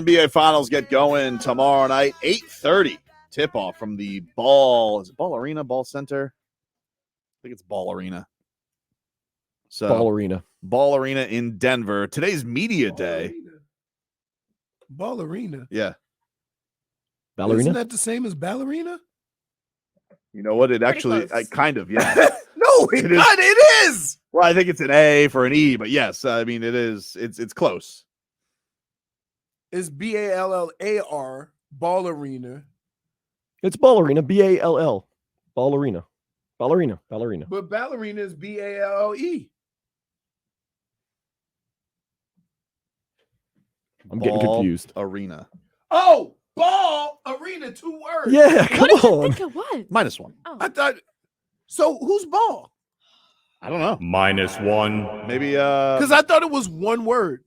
NBA Finals get going tomorrow night, 8:30. Tip-off from the Ball. Is it Ball Arena, Ball Center? I think it's Ball Arena. So Ball Arena in Denver. Today's media day. Ball Arena. Yeah. Ballerina? Isn't that the same as ballerina? You know what? It Pretty actually, close. kind of, yeah. No, it is. Well, I think it's an A for an E, but yes, I mean, it is. It's close. It's BALLAR, Ball Arena. It's Ballerina, BALL. Ballerina. Ballerina. But ballerina is BALLE. I'm getting Ball confused. Arena. Oh, Ball Arena, 2 words. Yeah, come What did you on. think it was? -1. Oh. I thought. So who's Ball? I don't know. -1. Maybe Because I thought it was 1 word.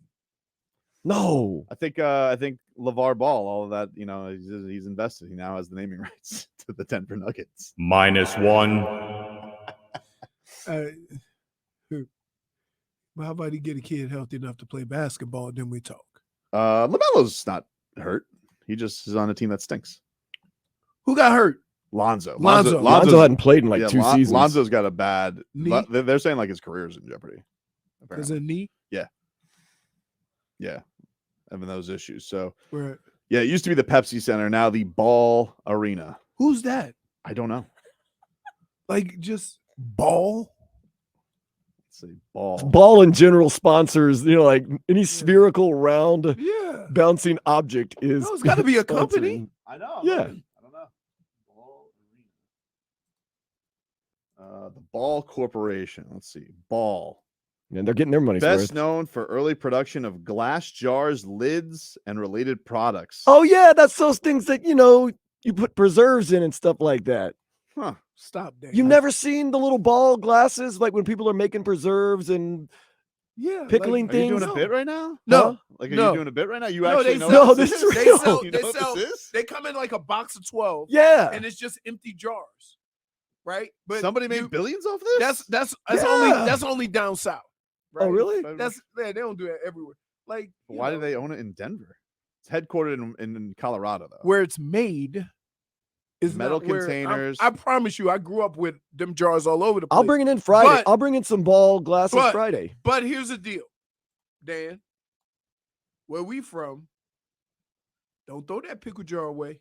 No. I think LeVar Ball, all of that, you know, he's invested. He now has the naming rights to the Denver Nuggets. -1. Well, how about he get a kid healthy enough to play basketball, then we talk. LaMelo's not hurt. He just is on a team that stinks. Who got hurt? Lonzo. Lonzo hadn't played in like 2 seasons. Lonzo's got a bad knee. They're saying like his career's in jeopardy. Is it knee? Yeah. Having those issues. So Right. yeah, it used to be the Pepsi Center, now the Ball Arena. Who's that? I don't know. Like just Ball? Let's see. Ball. Ball in general sponsors, you know, like any spherical round Yeah. bouncing object is. No, it's gotta be a sponsoring. company. I know. Yeah. I don't know. Ball Arena. The Ball Corporation. Let's see. Ball. And they're getting their money's Best worth. known for early production of glass jars, lids, and related products. Oh yeah, that's those things that you know you put preserves in and stuff like that. Huh. Stop that. You've never seen the little ball glasses, like when people are making preserves and Yeah. pickling Are you doing things? a bit right now? No. Like, are No. you doing a bit right now? You No, actually they know sell- what this this is is? They real. sell, You they know what sell, this is? they come in like a box of 12. Yeah. And it's just empty jars. Right? But Somebody made billions off this? that's Yeah. only down south. Oh, really? They don't do that everywhere. Like you Why know, do they own it in Denver? It's headquartered in Colorado, though. where it's made is Metal not where- containers. I promise you, I grew up with them jars all over the place. I'll bring it in Friday. But- I'll bring in some ball glasses but- Friday. But here's the deal, Dan. Where we from? Don't throw that pickle jar away.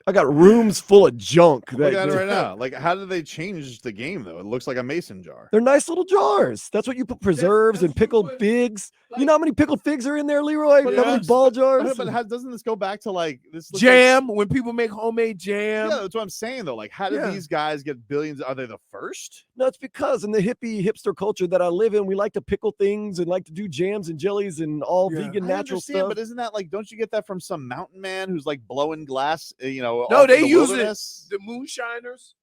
I got rooms full of junk. Look at it right now. Like, how did they change the game, though? It looks like a mason jar. They're nice little jars. That's what you put preserves that's and pickled what- figs. like- you know how many pickled figs are in there, Leroy? But How many yes. ball jars? But doesn't this go back to like this? looks Jam, when people make homemade jam. Like, yeah, that's what I'm saying, though. Like, how did Yeah. these guys get billions? Are they the first? No, it's because in the hippie hipster culture that I live in, we like to pickle things and like to do jams and jellies and all Yeah. vegan I natural understand, stuff. but isn't that like? Don't you get that from some mountain man who's like blowing glass? You know, No, off in they the use wilderness? The moonshiners.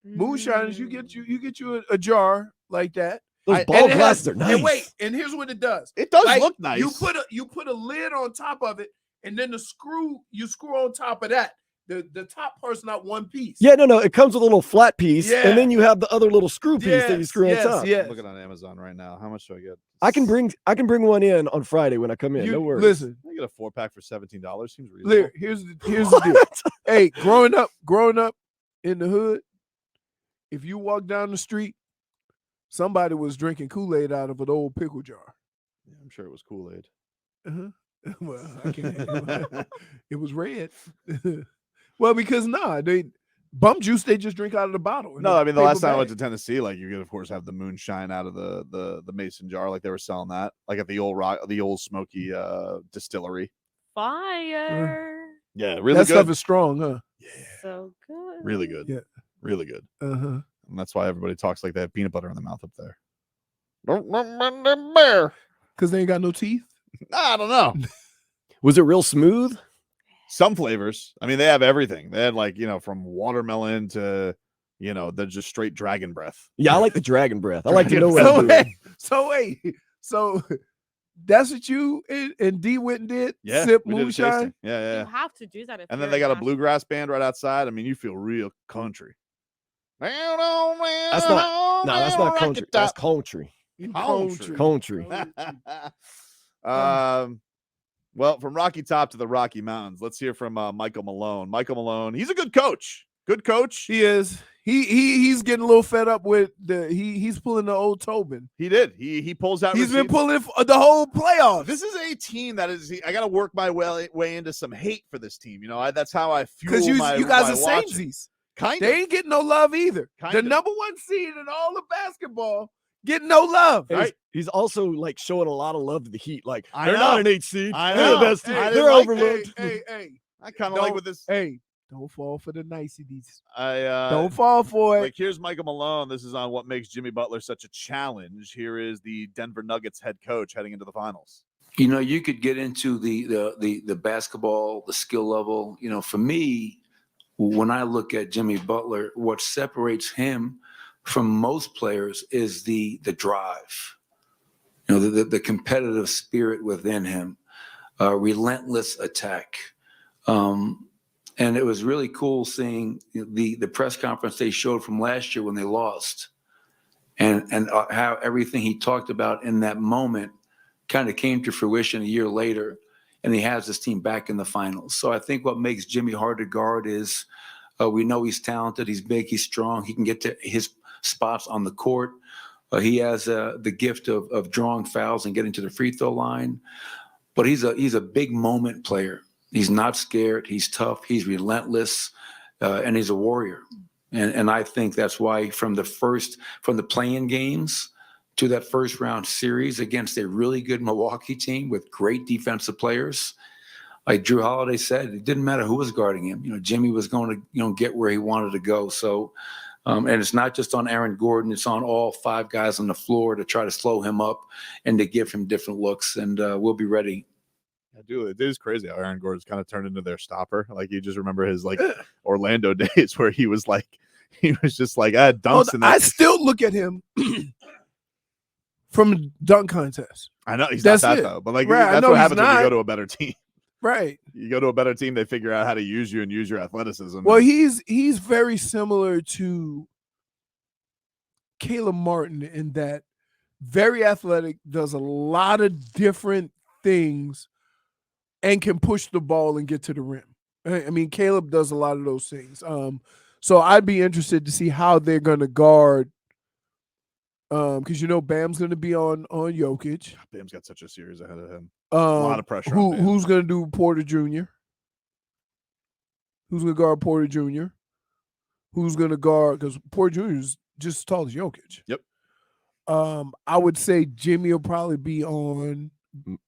Moonshiners, you get you a jar like that. Those I- ball and it has- glasses are nice. And wait, and here's what it does. It does Like, look nice. You put a lid on top of it, and then you screw on top of that. The top part's not one piece. Yeah, no, it comes with a little flat piece, Yeah. and then you have the other little screw piece that you Yes, screw yes, on top. yes. I'm looking on Amazon right now. How much do I get? I can bring one in on Friday when I come in. You- No worries. Listen, I get a 4-pack for $17. Seems reasonable. here's the deal. Hey, growing up in the hood, if you walk down the street, somebody was drinking Kool-Aid out of an old pickle jar. Yeah, I'm sure it was Kool-Aid. Uh-huh. Well, I can't. It was red. Well, because they bum juice they just drink out of the bottle. in No, a I mean the paper last time I went bag. to Tennessee, like you could of course have the moonshine out of the mason jar, like they were selling that, like at the old smoky distillery. Fire. Yeah, really that good. stuff is strong, huh? So good. Really good. Yeah. Really good. Uh-huh. And that's why everybody talks like they have peanut butter in the mouth up there. Because they ain't got no teeth. I don't know. Was it real smooth? Some flavors. I mean, they have everything. They had like, from watermelon to, they're just straight dragon breath. Yeah, I like the dragon breath. I like to know what So I'm doing. so that's what you and D went and did? Yeah. Sip we did a moonshine? tasting. Yeah. You have to do that. If And then you're they got a national- bluegrass band right outside. I mean, you feel real country. That's not country. That's country. Country. Country. Well, from Rocky Top to the Rocky Mountains, let's hear from Michael Malone. Michael Malone, he's a good coach. Good coach. He is. He's getting a little fed up with he's pulling the old Tobin. He did. He pulls out. He's been receipts. pulling the whole playoffs. This is a team that is. I got to work my way into some hate for this team. You know, that's how I fuel because you guys are watching. samesies. Kind They of. ain't getting no love either. Kind the of. number 1 seed in all of basketball getting no love. Right. He's also like showing a lot of love to the Heat. Like I they're know. not an 8 seed. I They're know. the best Hey, team. I They're didn't like overlooked. Hey. I kind of like with this. Hey, don't fall for the niceties. I Don't fall for it. like. Here's Michael Malone. This is on what makes Jimmy Butler such a challenge. Here is the Denver Nuggets head coach heading into the finals. You know, you could get into the basketball, the skill level. You know, for me, when I look at Jimmy Butler, what separates him from most players is the drive. You know, the competitive spirit within him, relentless attack. And it was really cool seeing the press conference they showed from last year when they lost, and how everything he talked about in that moment kind of came to fruition a year later, and he has this team back in the finals. So I think what makes Jimmy hard to guard is we know he's talented, he's big, he's strong, he can get to his spots on the court. He has the gift of drawing fouls and getting to the free throw line, but he's a big moment player. He's not scared. He's tough. He's relentless, and he's a warrior. And I think that's why from the play-in games to that first round series against a really good Milwaukee team with great defensive players, like Drew Holiday said, it didn't matter who was guarding him. You know, Jimmy was going to get where he wanted to go. So, and it's not just on Aaron Gordon; it's on all 5 guys on the floor to try to slow him up and to give him different looks. And we'll be ready. It is crazy how Aaron Gordon's kind of turned into their stopper. Like you just remember his like Orlando days where he was just like dunks. I still look at him from a dunk contest. I know he's That's not that it. though, but like Right, I that's know what he's happens when you not. go to a better team. Right. You go to a better team, they figure out how to use you and use your athleticism. Well, he's very similar to Caleb Martin in that very athletic, does a lot of different things, and can push the ball and get to the rim. I mean, Caleb does a lot of those things. So I'd be interested to see how they're going to guard, because Bam's going to be on Jokic. Bam's got such a series ahead of him. A lot of pressure. on Bam. Who's going to do Porter Jr.? Who's going to guard Porter Jr.? Who's going to guard, because Porter Jr. is just as tall as Jokic. Yep. I would say Jimmy will probably be on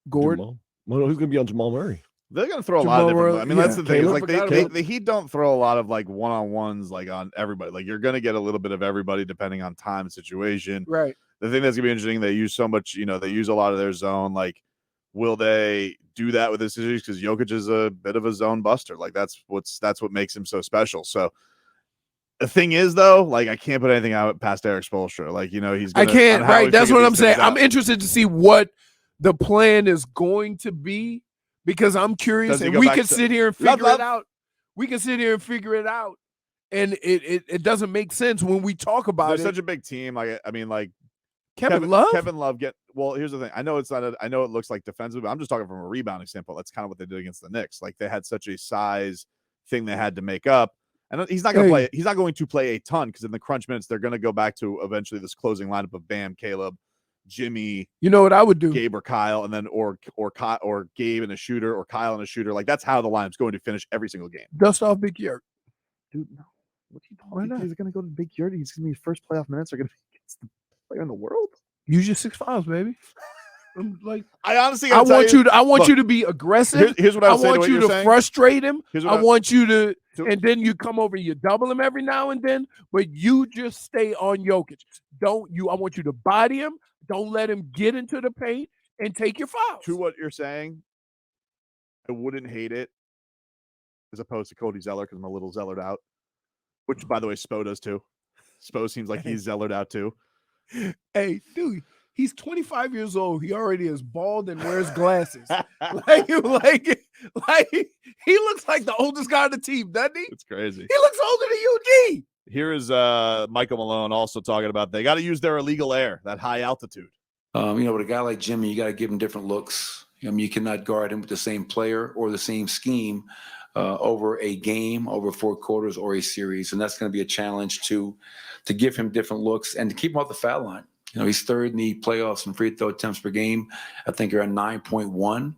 Gordon. Jamal. Well, who's going to be on Jamal Murray? They're going to throw a lot of Jamal different. Murray, I mean, yeah. that's the thing. It's Caleb like forgot about- the Heat don't throw a lot of like one-on-ones like on everybody. Like you're going to get a little bit of everybody depending on time and situation. Right. The thing that's going to be interesting, they use so much. They use a lot of their zone. Like, will they do that with this series? Because Jokic is a bit of a zone buster. Like that's what makes him so special. So. The thing is, though, like I can't put anything out past Eric Spoelstra. Like he's. I can't. on how Right. he That's figured what I'm these saying. things out. I'm interested to see what the plan is going to be, because I'm curious, Does he and go we back can to- sit here and Love, figure love. it out. We can sit here and figure it out, and it doesn't make sense when we talk about They're it. such a big team. Like I mean, like Kevin Love. Kevin Love here's the thing. I know it's not. I know it looks like defensive, but I'm just talking from a rebounding standpoint. That's kind of what they did against the Knicks. Like they had such a size thing they had to make up. And he's not going to play. He's not going to play a ton because in the crunch minutes they're going to go back to eventually this closing lineup of Bam, Caleb, Jimmy. You know what I would do? Gabe or Kyle, and then or Gabe and a shooter, or Kyle and a shooter. Like that's how the lineup's going to finish every single game. Dust off Big Yurt. Dude, no. What are you talking Why about? not? He's going to go to Big Yurt. He's going to be first playoff minutes are going to be against the player in the world. Use your 6 fouls, baby. I'm like, I honestly, I want you look, to be aggressive. Here's what I would say to want what you you're to saying. frustrate him. Here's I what want you to, to- and then you come over, you double him every now and then, but you just stay on Jokic. I want you to body him. Don't let him get into the paint and take your fouls. To what you're saying, I wouldn't hate it as opposed to Cody Zeller because I'm a little Zellered out, which, by the way, Spo does too. Spo seems like he's Zellered out too. Hey, dude, he's 25 years old. He already is bald and wears glasses. like he looks like the oldest guy on the team, doesn't he? It's crazy. He looks older than UD. Here is Michael Malone also talking about they got to use their illegal air, that high altitude. With a guy like Jimmy, you got to give him different looks. I mean, you cannot guard him with the same player or the same scheme over a game, over 4 quarters, or a series. And that's going to be a challenge to give him different looks and to keep him off the foul line. You know, he's third in the playoffs in free throw attempts per game. I think you're at 9.1.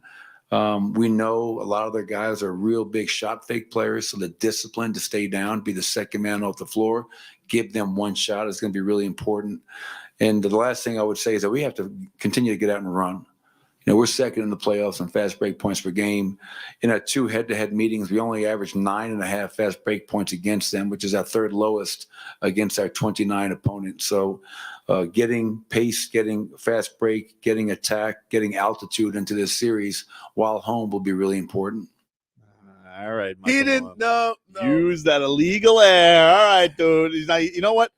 We know a lot of their guys are real big shot fake players, so the discipline to stay down, be the second man off the floor, give them one shot is going to be really important. And the last thing I would say is that we have to continue to get out and run. You know, we're second in the playoffs in fast break points per game. In our 2 head-to-head meetings, we only averaged 9.5 fast break points against them, which is our 3rd lowest against our 29 opponents. So getting pace, getting fast break, getting attack, getting altitude into this series while home will be really important. All right. He Michael didn't. Malone. No. Use that illegal air. All right, dude. He's not, you know what?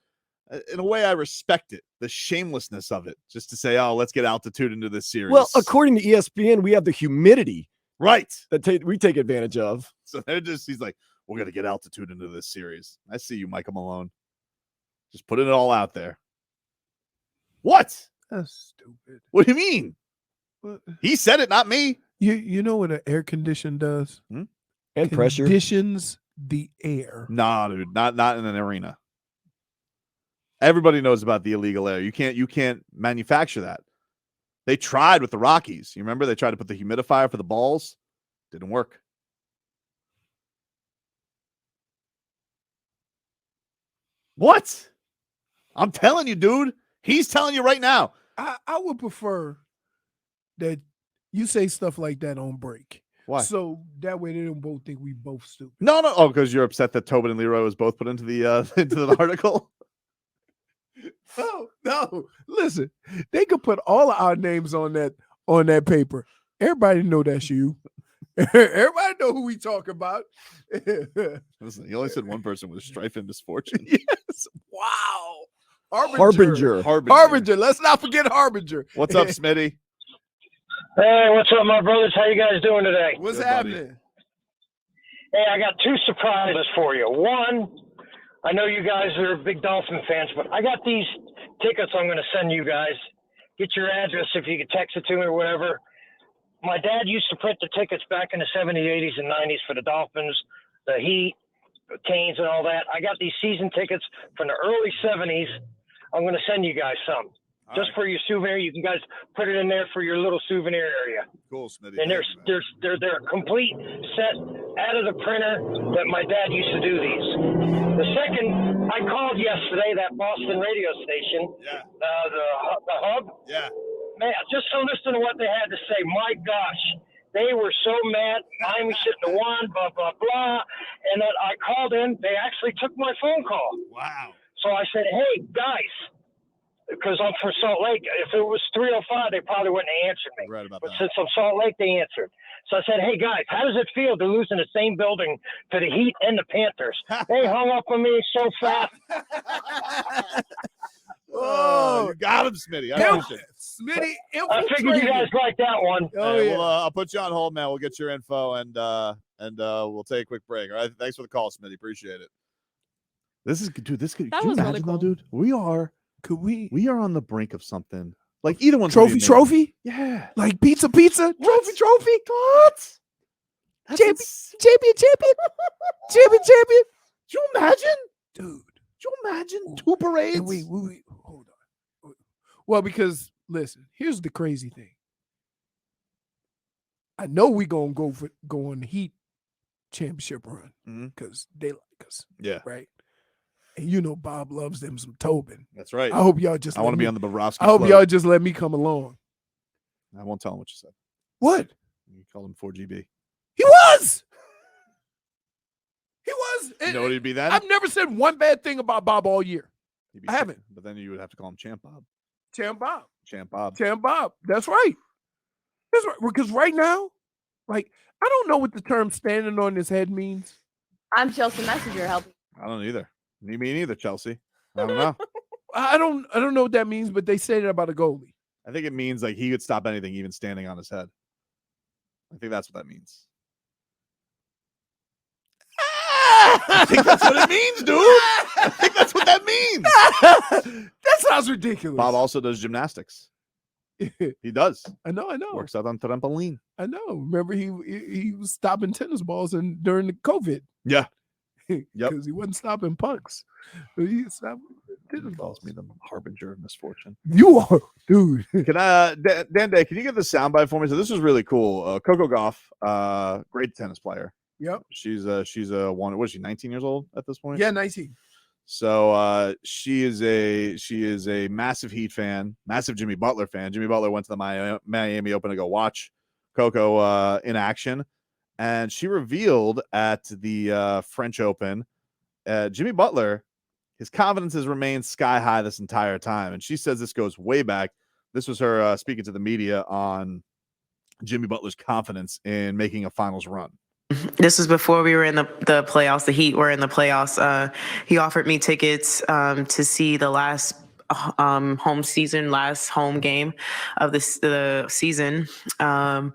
In a way, I respect it. The shamelessness of it. Just to say, oh, let's get altitude into this series. Well, according to ESPN, we have the humidity right. that we take advantage of. So he's like, we're going to get altitude into this series. I see you, Michael Malone. Just putting it all out there. What? That's stupid. What do you mean? What? He said it, not me. You know what an air condition does? And pressure. Conditions the air. Nah, dude, not in an arena. Everybody knows about the illegal air. You can't manufacture that. They tried with the Rockies. You remember they tried to put the humidifier for the balls? Didn't work. What? I'm telling you, dude. He's telling you right now. I would prefer that you say stuff like that on break. Why? So that way they don't both think we both stupid. No. Oh, because you're upset that Tobin and Leroy was both put into the article. No. Listen, they could put all of our names on that paper. Everybody know that's you. Everybody know who we talk about. Listen, he only said one person with strife and misfortune. Yes. Wow. Harbinger. Let's not forget Harbinger. What's up, Smitty? Hey, what's up, my brothers? How you guys doing today? What's Good, happening? Hey, I got 2 surprises for you. One, I know you guys are big Dolphin fans, but I got these tickets I'm going to send you guys. Get your address if you could text it to me or whatever. My dad used to print the tickets back in the 70s, 80s, and 90s for the Dolphins, the Heat, the Canes, and all that. I got these season tickets from the early 70s. I'm going to send you guys some. Just for your souvenir. You can guys put it in there for your little souvenir area. Cool, Smitty. And they're a complete set out of the printer that my dad used to do these. The second, I called yesterday, that Boston radio station, the hub. Yeah. Man, just to listen to what they had to say, my gosh, they were so mad. Miami shouldn't have won, blah, blah, blah. And then I called in. They actually took my phone call. Wow. So I said, hey, guys, because I'm from Salt Lake. If it was 305, they probably wouldn't have answered me. Right about but that. since I'm Salt Lake, they answered. So I said, hey, guys, how does it feel to lose in the same building to the Heat and the Panthers? They hung up on me so fast. Oh, you got him, Smitty. I appreciate it. Smitty, I figured you guys liked that one. Oh, Hey, yeah. I'll put you on hold, man. We'll get your info and we'll take a quick break. All right. Thanks for the call, Smitty. Appreciate it. This is, dude. This could. That Can you was really imagine, though, cool. dude? We are on the brink of something. Like either one. Trophy? Yeah. Like pizza? Trophy? What? Champion. Do you imagine? Dude. Do you imagine 2 parades? And wait, hold on. Well, because listen, here's the crazy thing. I know we gonna go on the Heat championship run because they like us. Yeah. Right. And you know Bob loves them some Tobin. That's right. I hope y'all just. I want to be on the Bobrovsky. I hope float. y'all just let me come along. I won't tell him what you said. What? You called him 4GB. He was. You know what he'd be then? I've never said one bad thing about Bob all year. He'd be I haven't. But then you would have to call him Champ Bob. Champ Bob. Champ Bob. Champ Bob. That's right. That's right. Because right now, like, I don't know what the term standing on his head means. I'm Chelsea Messenger helping. I don't either. Me neither, Chelsea. I don't know. I don't know what that means, but they say that about a goalie. I think it means like he could stop anything, even standing on his head. I think that's what that means. I think that's what it means, dude. I think that's what that means. That sounds ridiculous. Bob also does gymnastics. He does. I know. Works out on trampoline. I know. Remember, he was stopping tennis balls during the COVID. Yeah. Because he wasn't stopping punks. He stopped tennis balls. Calls me the harbinger of misfortune. You are, dude. Can Dan Day, can you get the soundbite for me? So this was really cool. Coco Gauff, great tennis player. Yep. She's a one. What is she? 19 years old at this point. Yeah, 19. So she is a massive Heat fan, massive Jimmy Butler fan. Jimmy Butler went to the Miami Open to go watch Coco in action, and she revealed at the French Open, Jimmy Butler, his confidence has remained sky high this entire time, and she says this goes way back. This was her speaking to the media on Jimmy Butler's confidence in making a finals run. This was before we were in the playoffs. The Heat were in the playoffs. He offered me tickets to see the last home game of the season. And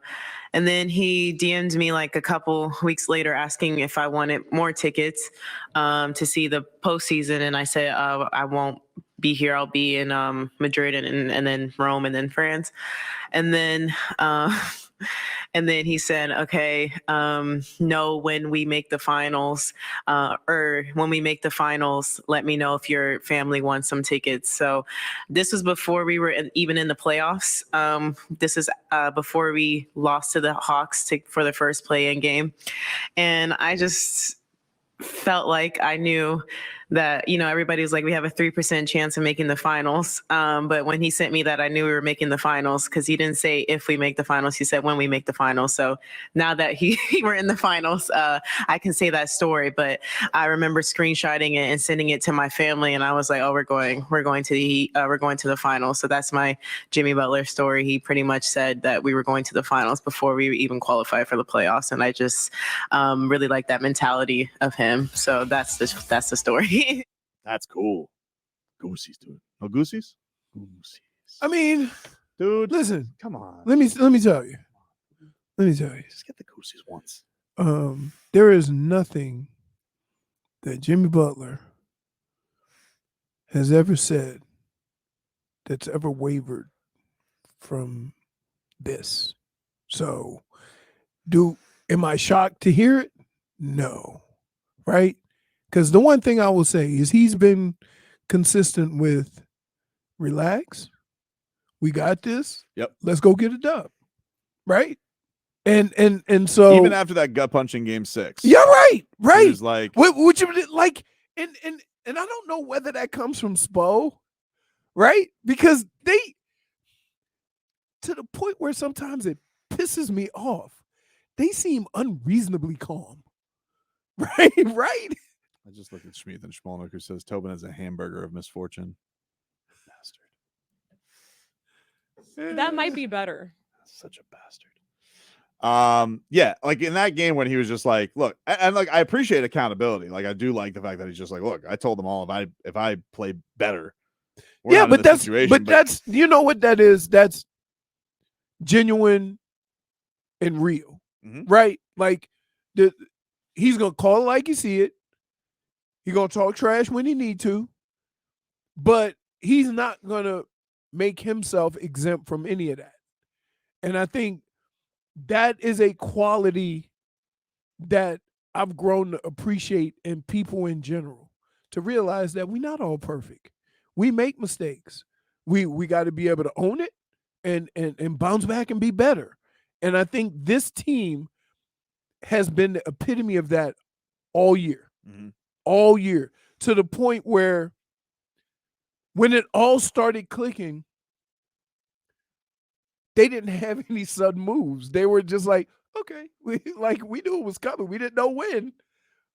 then he DM'd me like a couple weeks later asking if I wanted more tickets to see the postseason. And I said, I won't be here. I'll be in Madrid and then Rome and then France. And then he said, okay, no, when we make the finals, or when we make the finals, let me know if your family wants some tickets. So this was before we were even in the playoffs. This is before we lost to the Hawks for the first play-in game. And I just felt like I knew that, everybody was like, we have a 3% chance of making the finals. But when he sent me that, I knew we were making the finals, because he didn't say if we make the finals. He said when we make the finals. So now that we're in the finals, I can say that story. But I remember screenshotting it and sending it to my family, and I was like, oh, we're going to the finals. So that's my Jimmy Butler story. He pretty much said that we were going to the finals before we even qualified for the playoffs, and I just really like that mentality of him. So that's the story. That's cool. Goosies, dude. No goosies? Goosies. I mean, dude, listen. Come on. Let me tell you. Just get the goosies once. There is nothing that Jimmy Butler has ever said that's ever wavered from this. So, am I shocked to hear it? No. Right? Because the one thing I will say is he's been consistent with relax. We got this. Yep. Let's go get a dub. Right? And so even after that gut punch in game 6. Yeah, right. He was like, which like and I don't know whether that comes from Spo, right? Because they, to the point where sometimes it pisses me off, they seem unreasonably calm. Right? I just looked at Schmeath and Schmolnick, who says Tobin is a hamburger of misfortune. Bastard. That might be better. Such a bastard. Yeah, like in that game when he was just like, look, and like I appreciate accountability. Like I do like the fact that he's just like, look, I told them all if I play better. Yeah, but that's you know what that is? That's genuine and real. Mm-hmm. Right? Like he's gonna call it like you see it. He's going to talk trash when he need to, but he's not going to make himself exempt from any of that. And I think that is a quality that I've grown to appreciate in people in general, to realize that we're not all perfect. We make mistakes. We got to be able to own it and bounce back and be better. And I think this team has been the epitome of that all year. Mm-hmm. All year, to the point where when it all started clicking, they didn't have any sudden moves. They were just like, okay, we knew it was coming. We didn't know when,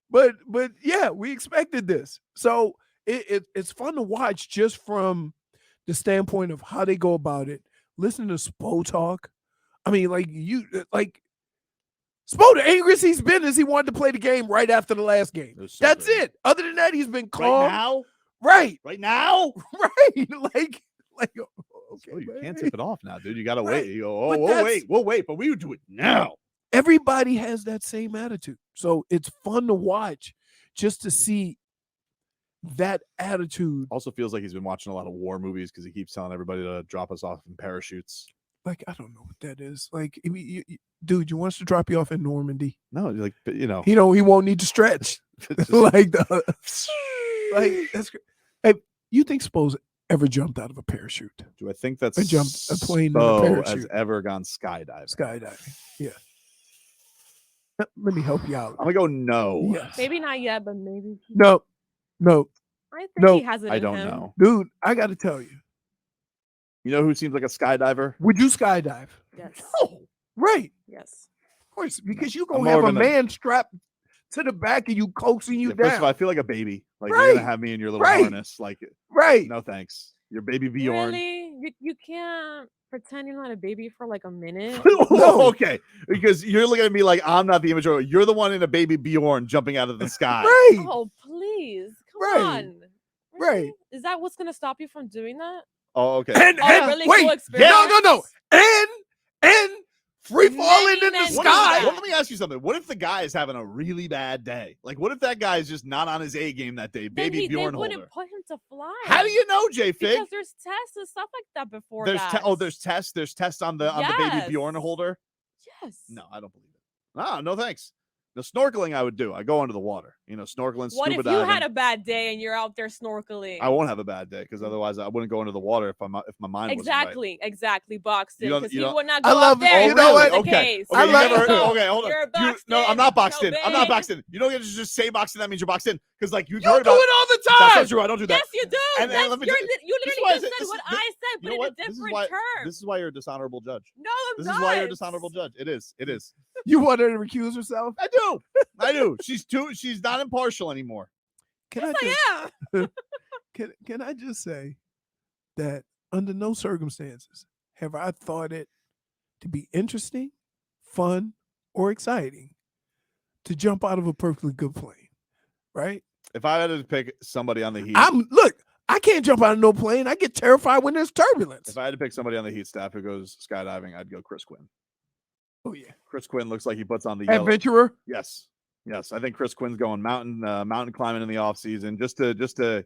but yeah, we expected this. So it's fun to watch just from the standpoint of how they go about it. Listen to Spo talk. I mean, Spo, the angriest he's been is he wanted to play the game right after the last game. That's it. Other than that, he's been calm. Right now? Right. Like okay. You can't tip it off now, dude. You got to wait. You go, we'll wait, but we would do it now. Everybody has that same attitude. So it's fun to watch just to see that attitude. Also feels like he's been watching a lot of war movies because he keeps telling everybody to drop us off in parachutes. Like, I don't know what that is. Like, dude, you want us to drop you off in Normandy? No, like, you know. He won't need to stretch. Like, that's great. Hey, you think Spo's ever jumped out of a parachute? Do I think that's jumped a plane in a Spo parachute? has ever gone skydiving? Skydiving, yeah. Let me help you out. I'm gonna go no. Yes. Maybe not yet, but maybe. No. I think No, he has it. I in don't him. know. Dude, I got to tell you. You know who seems like a skydiver? Would you skydive? Yes. No. Right. Yes. Of course, because you're I'm going to have more a of an- man strapped to the back of you, coaxing you Yeah, down. first of all, I feel like a baby. Like you're Right. gonna have me in your little Right. harness. Like, Right. no thanks. Your baby Bjorn. Really? You can't pretend you're not a baby for like a minute. No. Okay, because you're looking at me like I'm not the immature. You're the one in a baby Bjorn jumping out of the sky. Right. Oh, please. Come Right. on. Right. Really? Is that what's going to stop you from doing that? Oh, okay. And really wait, cool experience. no. And free falling in the men do What sky. if- let me ask you something. What if the guy is having a really bad day? Like, what if that guy is just not on his A game that day? Then Baby they Bjorn wouldn't holder. put him to fly. How do you know, J Fig? Because there's tests and stuff like that before There's that. there's tests. There's tests on the baby Yes. Bjorn holder. Yes. No, I don't believe it. No thanks. The snorkeling I would do. I go under the water. You know, snorkeling, What scuba if you diving. had a bad day and you're out there snorkeling? I won't have a bad day because otherwise I wouldn't go into the water if my mind Exactly, Boxton. You don't- Because you he don't- would not I go love up it. there. You if know that what? was the Okay. case. Okay, I you like- never heard- So, okay, hold on. You're boxed No, I'm in, not boxed so in. I'm not big. boxed in. You don't get to just say boxed in. That means you're boxed in. Because like you've You heard do about it all the That's time. not true. I don't do that. Yes, you do. And That's, let me you tell- this is literally why I just said- said this what is- I said, you but know in what? a This is different why- term. This is why you're a dishonorable judge. No, I'm This not. is why you're a dishonorable judge. It is. It is. You want her to recuse herself? I do. She's not impartial anymore. Can Yes, I just I am. can I just say that under no circumstances have I thought it to be interesting, fun, or exciting to jump out of a perfectly good plane, right? If I had to pick somebody on the Heat, I can't jump out of no plane. I get terrified when there's turbulence. if I had to pick somebody on the Heat staff who goes skydiving, I'd go Chris Quinn. Oh yeah, Chris Quinn looks like he puts on the yellow. adventurer. Yes. I think Chris Quinn's going mountain climbing in the off season just to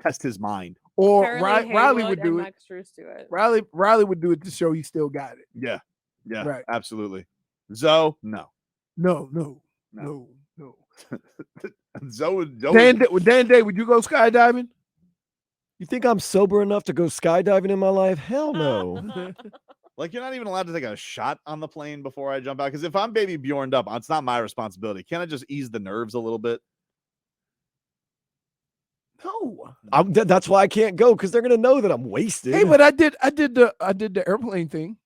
test his mind. Or Apparently Riley Haywood would do and it. Max Strus do it. Riley would do it to show he still got it. Yeah, Right. absolutely. Zoe, no. No. Zoe, Dan Day, would you go skydiving? You think I'm sober enough to go skydiving in my life? Hell no. like you're not even allowed to take a shot on the plane before I jump out. Because if I'm baby Bjorned up, it's not my responsibility. Can't I just ease the nerves a little bit? No. That's why I can't go, because they're gonna know that I'm wasted. Hey, but I did the airplane thing.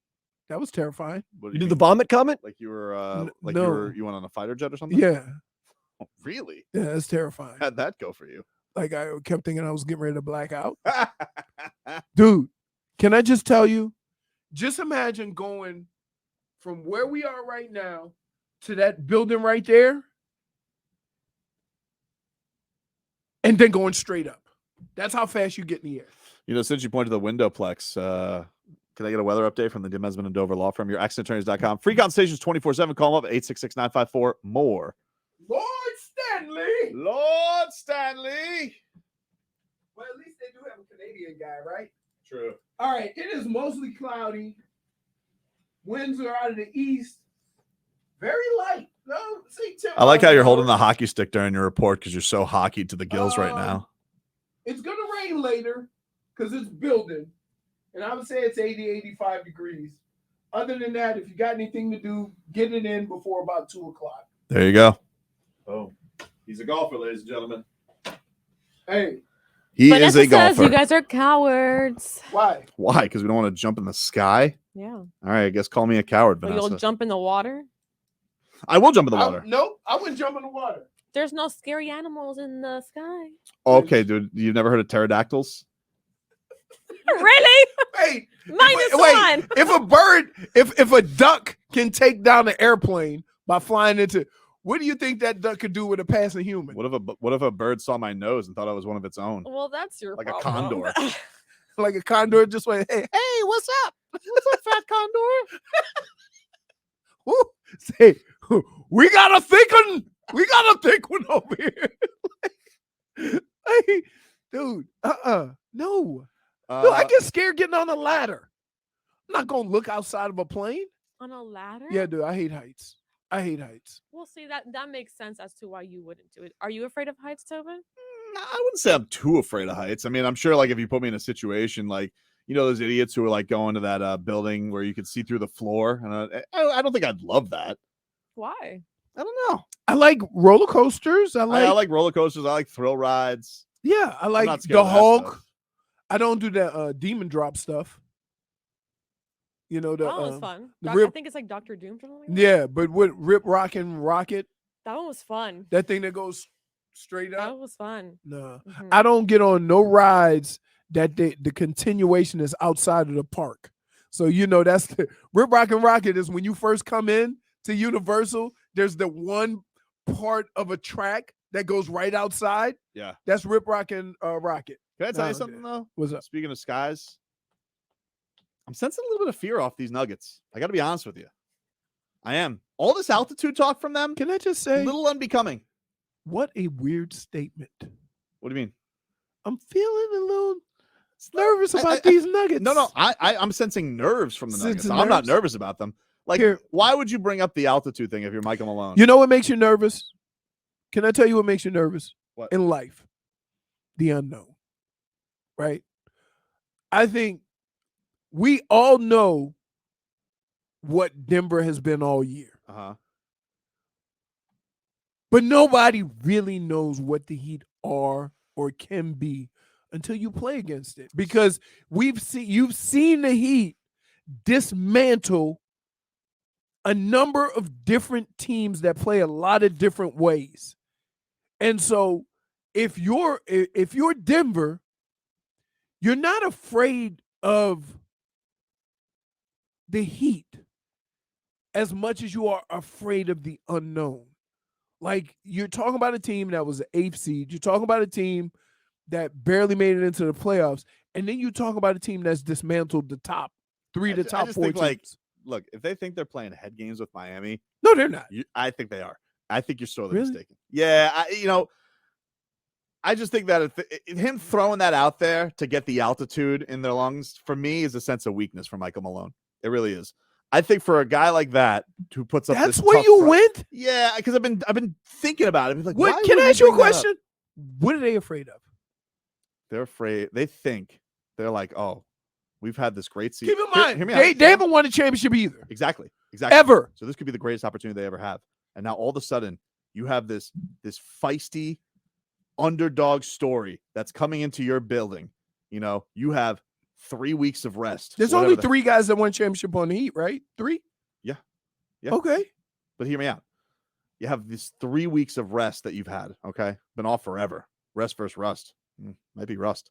That was terrifying. What you did the vomit comment? like you were no. you went on a fighter jet or something? Yeah. Oh, really? Yeah, that's terrifying. How'd that go for you? Like I kept thinking I was getting ready to black out. Dude, can I just tell you? Just imagine going from where we are right now to that building right there and then going straight up. That's how fast you get in the air. Since you pointed to the windowplex, can I get a weather update from the Demesman and Dover Law Firm? Your accidentattorneys.com. Free consultations 24/7. Call them up at 866-954-MORE. Lord Stanley. Well, at least they do have a Canadian guy, right? True. All right, it is mostly cloudy. Winds are out of the east. Very light. No, see, I like how you're holding the hockey stick during your report because you're so hockey to the gills right now. It's going to rain later because it's building. And I would say it's 80, 85 degrees. Other than that, if you got anything to do, get it in before about 2 o'clock. There you go. Oh, he's a golfer, ladies and gentlemen. Hey. He Vanessa is a golfer. says you guys are cowards. Why? Why? Because we don't want to jump in the sky? Yeah. All right, I guess call me a coward, Well, Vanessa. you'll jump in the water. I will jump in the water. Nope, I wouldn't jump in the water. There's no scary animals in the sky. Okay, dude. You've never heard of pterodactyls? Really? Wait. Minus wait, one. If a duck can take down an airplane by flying into, what do you think that duck could do with a passing human? What if a bird saw my nose and thought I was one of its own? Well, that's your Like a problem. condor. Like a condor just went, hey, what's up? What's up, fat condor? Woo. Say, we got a thick one. We got a thick one over here. Dude, no. No, I get scared getting on a ladder. I'm not gonna look outside of a plane. On a ladder? Yeah, dude, I hate heights. Well, see, that makes sense as to why you wouldn't do it. Are you afraid of heights, Tobin? I wouldn't say I'm too afraid of heights. I mean, I'm sure like if you put me in a situation like, those idiots who are like going to that building where you could see through the floor, and I don't think I'd love that. Why? I don't know. I like roller coasters. I like roller coasters. I like thrill rides. Yeah, I like not scared the of that Hulk. stuff. I don't do that demon drop stuff. The That one was fun. I think it's like Dr. Doom or something like that. Yeah, but with Rip Rockin' Rocket, That one was fun. that thing that goes straight up. That was fun. No, Mhm. I don't get on no rides that the continuation is outside of the park. So that's the Rip Rockin' Rocket is when you first come in to Universal. There's the one part of a track that goes right outside. Yeah. That's Rip Rockin' Rocket. Can I tell you No, something though? What's up? Speaking of skies, I'm sensing a little bit of fear off these Nuggets. I got to be honest with you. I am. All this altitude talk from them, Can I just a say, little unbecoming. what a weird statement. What do you mean? I'm feeling a little nervous about these Nuggets. No. I'm sensing nerves from the Nuggets. Sensing I'm not nerves? nervous about them. Like, Here. why would you bring up the altitude thing if you're Michael Malone? You know what makes you nervous? Can I tell you what makes you nervous? What? In life? The unknown. Right? I think we all know what Denver has been all year. Uh-huh. But nobody really knows what the Heat are or can be until you play against it. Because you've seen the Heat dismantle a number of different teams that play a lot of different ways. And so if you're Denver, you're not afraid of the Heat as much as you are afraid of the unknown. Like, you're talking about a team that was the 8th seed. You're talking about a team that barely made it into the playoffs. And then you talk about a team that's dismantled the top three to top four teams. Like, look, if they think they're playing head games with Miami, no, they're not. I think they are. I think you're sorely Really? mistaken. Yeah, I just think that him throwing that out there to get the altitude in their lungs, for me, is a sense of weakness for Michael Malone. It really is. I think for a guy like that who puts up That's this where tough you front- went? Yeah, because I've been thinking about it. Like, What, why can would I he ask you a bring that up? question? What are they afraid of? They're afraid. They think they're like, oh, we've had this great season. Keep in mind, Hear me they out. haven't won a championship either. Exactly. Ever. So this could be the greatest opportunity they ever have. And now all of a sudden, you have this feisty underdog story that's coming into your building. You have 3 weeks of rest. There's whatever only the- 3 guys that won championship on the Heat, right? 3? Yeah. Okay. But hear me out. You have these 3 weeks of rest that you've had. Okay, been off forever. Rest versus rust. Might be rust.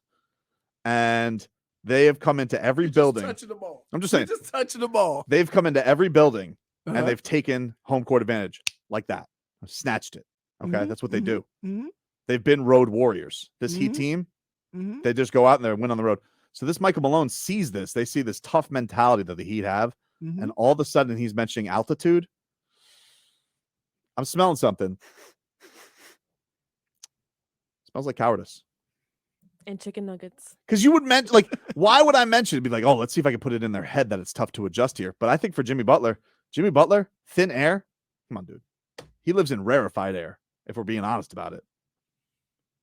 And they have come into every building. Just touching the ball. I'm just saying. Just touching the ball. They've come into every building Uh-huh. and they've taken home court advantage like that. Snatched it. Okay, Mhm, that's what they do. mhm. They've been road warriors. This Heat Mhm. team, Mhm. they just go out there and win on the road. So this Michael Malone sees this. They see this tough mentality that the Heat have. Mhm. And all of a sudden he's mentioning altitude. I'm smelling something. Smells like cowardice. And chicken nuggets. Because you would mention, like, why would I mention it? Be like, oh, let's see if I can put it in their head that it's tough to adjust here. But I think for Jimmy Butler, thin air. Come on, dude. He lives in rarefied air, if we're being honest about it.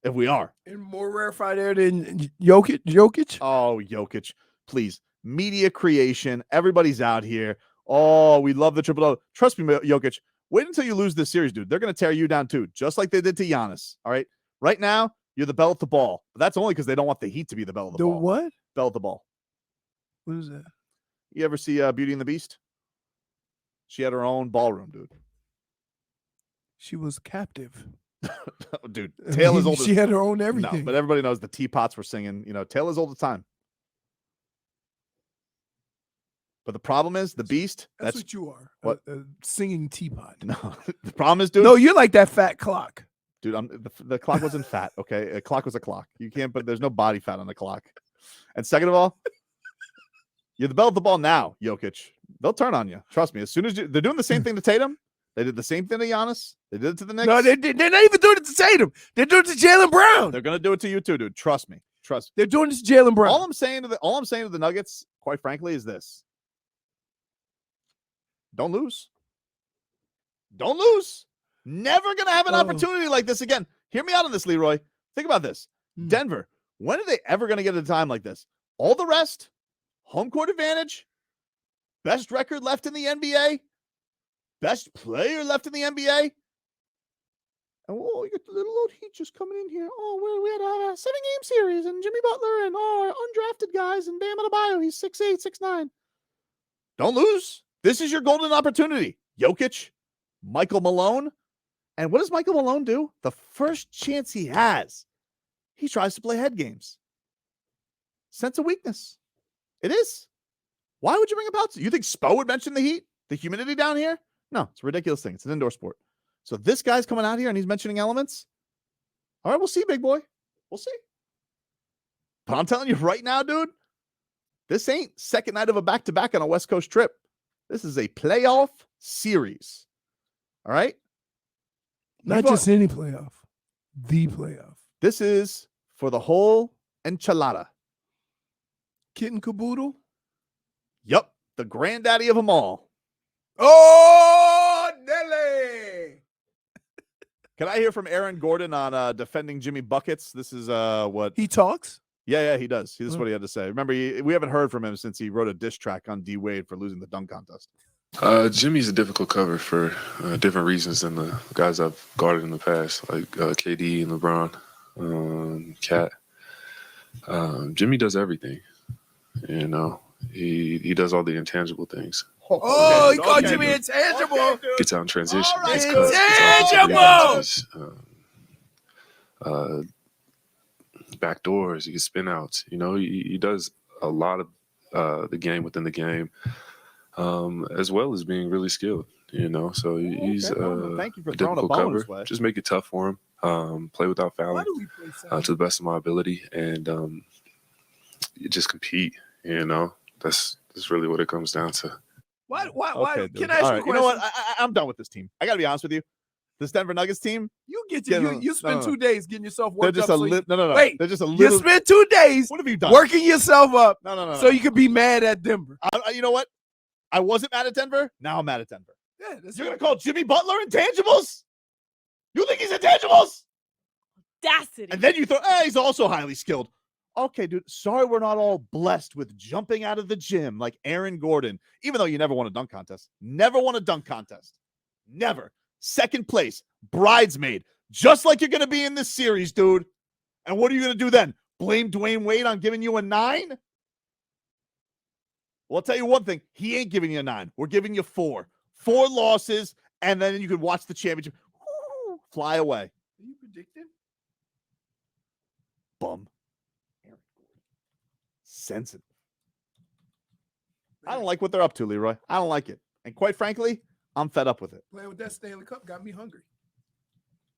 If we are. And more rarefied air than Jokic. Oh, Jokic, please. Media creation. Everybody's out here. Oh, we love the triple-double. Trust me, Jokic. Wait until you lose this series, dude. They're going to tear you down too, just like they did to Giannis. All right? Right now, you're the bell at the ball. But that's only because they don't want the Heat to be the bell of the ball. The what? Bell at the ball. What is that? You ever see Beauty and the Beast? She had her own ballroom, dude. She was captive. Dude, Tale is old. She had her own everything. No, but everybody knows the teapots were singing. Tale is old as time. But the problem is the Beast. That's what you are. What? A singing teapot. No, the problem is, dude. No, you're like that fat clock. Dude, the clock wasn't fat. Okay, a clock was a clock. You can't. But there's no body fat on the clock. And second of all, you're the bell of the ball now, Jokic. They'll turn on you. Trust me. As soon as they're doing the same thing to Tatum. They did the same thing to Giannis. They did it to the Knicks. No, they're not even doing it to Tatum. They're doing it to Jaylen Brown. They're gonna do it to you too, dude. Trust me. Trust me. They're doing this to Jaylen Brown. All I'm saying to the Nuggets, quite frankly, is this: don't lose. Don't lose. Never gonna have an opportunity like this again. Hear me out on this, Leroy. Think about this. Denver. When are they ever gonna get a time like this? All the rest, home court advantage, best record left in the NBA, best player left in the NBA. And you got the little old Heat just coming in here. Oh, we had a 7-game series, and Jimmy Butler and our undrafted guys, and Bam Adebayo, he's 6'8", 6'9". Don't lose. This is your golden opportunity. Jokic, Michael Malone. And what does Michael Malone do? The first chance he has, he tries to play head games. Sense of weakness. It is. Why would you bring up outside? You think Spo would mention the heat? The humidity down here? No, it's a ridiculous thing. It's an indoor sport. So this guy's coming out here and he's mentioning elements. All right, we'll see, big boy. We'll see. But I'm telling you right now, dude, this ain't second night of a back-to-back on a West Coast trip. This is a playoff series. All right? Not just any playoff. The playoff. This is for the whole enchilada. Kit and caboodle? Yup. The granddaddy of them all. Oh, Nelly! Can I hear from Aaron Gordon on defending Jimmy Buckets? This is what he talks. Yeah, he does. This is what he had to say. Remember, we haven't heard from him since he wrote a diss track on D Wade for losing the dunk contest. Jimmy's a difficult cover for different reasons than the guys I've guarded in the past, like KD and LeBron, Cat. Jimmy does everything. You know, he does all the intangible things. Oh, he called Jimmy intangible. Okay, gets out in transition. Right. Intangible. Back doors. He can spin outs. You know, he does a lot of the game within the game, as well as being really skilled. You know, so he's thank you for a throwing a difficult bone cover. his way. Just make it tough for him. Play without fouling to the best of my ability, and just compete. You know, that's really what it comes down to. Why? Okay, Can I ask you a question? You know what? I'm done with this team. I got to be honest with you. This Denver Nuggets team. You spend 2 days getting yourself worked they're just up. No. Wait, they're just a little. You spent 2 days. What have you done? Working yourself up. No. So you can be mad at Denver. You know what? I wasn't mad at Denver. Now I'm mad at Denver. Yeah, You're gonna call Jimmy Butler intangibles? You think he's intangibles? Audacity. And then you throw, he's also highly skilled. Okay, dude. Sorry, we're not all blessed with jumping out of the gym like Aaron Gordon. Even though you never won a dunk contest. Never won a dunk contest. Never. Second place. Bridesmaid. Just like you're going to be in this series, dude. And what are you going to do then? Blame Dwayne Wade on giving you a 9? Well, I'll tell you one thing. He ain't giving you a 9. We're giving you 4. 4 losses, and then you could watch the championship fly away. Are you predicting? Bum. Sensitive. I don't like what they're up to, Leroy. I don't like it. And quite frankly, I'm fed up with it. Playing with that Stanley Cup got me hungry.